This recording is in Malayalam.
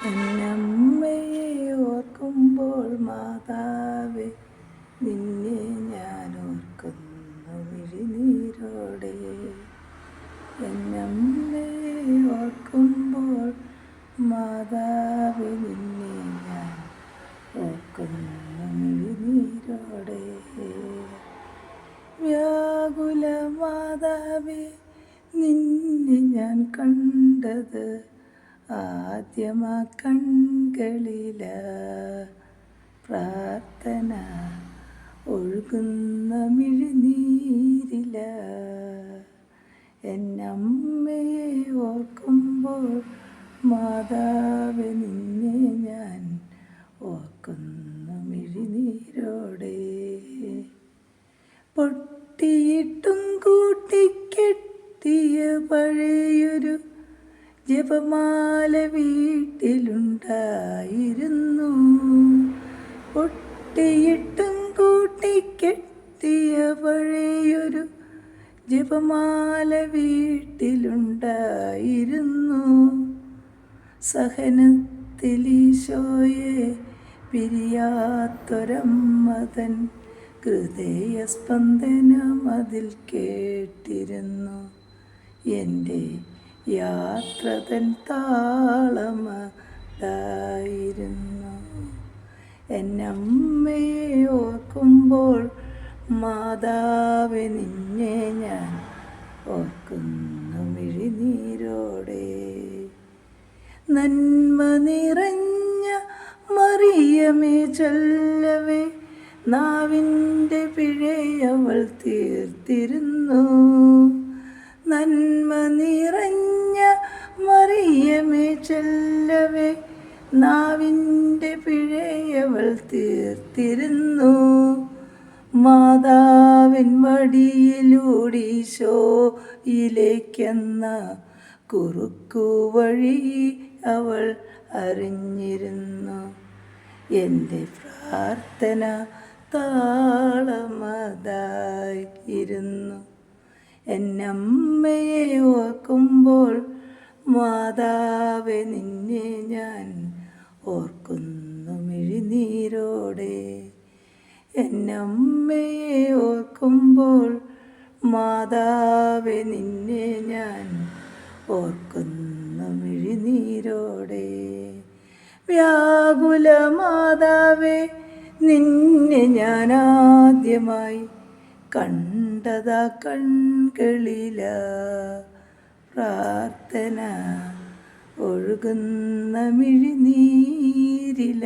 എന്നമ്മയെ ഓർക്കുമ്പോൾ മാതാവേ, നിന്നെ ഞാൻ ഓർക്കുന്നു മിഴിനീരോടെ. എന്നമ്മയെ ഓർക്കുമ്പോൾ മാതാവേ, നിന്നെ ഞാൻ ഓർക്കുന്നു മിഴിനീരോടെ. വ്യാകുല മാതാവേ, നിന്നെ ഞാൻ കണ്ടത് ആദ്യമാ കൺകളില. പ്രാർത്ഥന ഒഴുകുന്ന മിഴിനീരില. എന്നമ്മയെ ഓർക്കുമ്പോൾ മാതാവേ, നിന്നെ ഞാൻ ഓർക്കുന്നു മിഴിനീരോടെ. പൊട്ടിയിട്ടും കൂട്ടിക്കെട്ടിയ പഴയൊരു ജപമാല വീട്ടിലുണ്ടായിരുന്നു. പൊട്ടിയിട്ടും കൂട്ടിക്കെട്ടിയ പഴയൊരു ജപമാല വീട്ടിലുണ്ടായിരുന്നു. സഹനത്തിലീശോയെ പിരിയാത്തൊരമ്മതൻ ഹൃദയസ്പന്ദനം അതിൽ കേട്ടിരുന്നു. എൻ്റെ യാത്ര തൻ താളമതായിരുന്നു. എന്നമ്മയെ ഓർക്കുമ്പോൾ മാതാവേ, നിന്നെ ഞാൻ ഓർക്കുന്നു മിഴിനീരോടെ. നന്മ നിറഞ്ഞ മറിയമേ ചൊല്ലവേ, നാവിൻ്റെ പിഴയവൾ തീർത്തിരുന്നു. നന്മ നിറഞ്ഞ മറിയമേ ചൊല്ലവേ, നാവിൻ്റെ പിഴയവൾ തീർത്തിരുന്നു. മാതാവിൻ വടിയിലൂടീശോയിലേക്കെന്ന കുറുക്കുവഴി അവൾ അറിഞ്ഞിരുന്നു. എൻ്റെ പ്രാർത്ഥന താളമതായിരുന്നു. എന്നമ്മയെ ഓർക്കുമ്പോൾ മാതാവേ, നിന്നെ ഞാൻ ഓർക്കുന്നു മിഴിനീരോടെ. എന്നമ്മയെ ഓർക്കുമ്പോൾ മാതാവേ, നിന്നെ ഞാൻ ഓർക്കുന്നു മിഴിനീരോടെ. വ്യാകുല മാതാവേ, നിന്നെ ഞാൻ ആദ്യമായി കണ്ടതാ കൺകളില. പ്രാർത്ഥന ഒഴുകുന്ന മിഴിനീരില.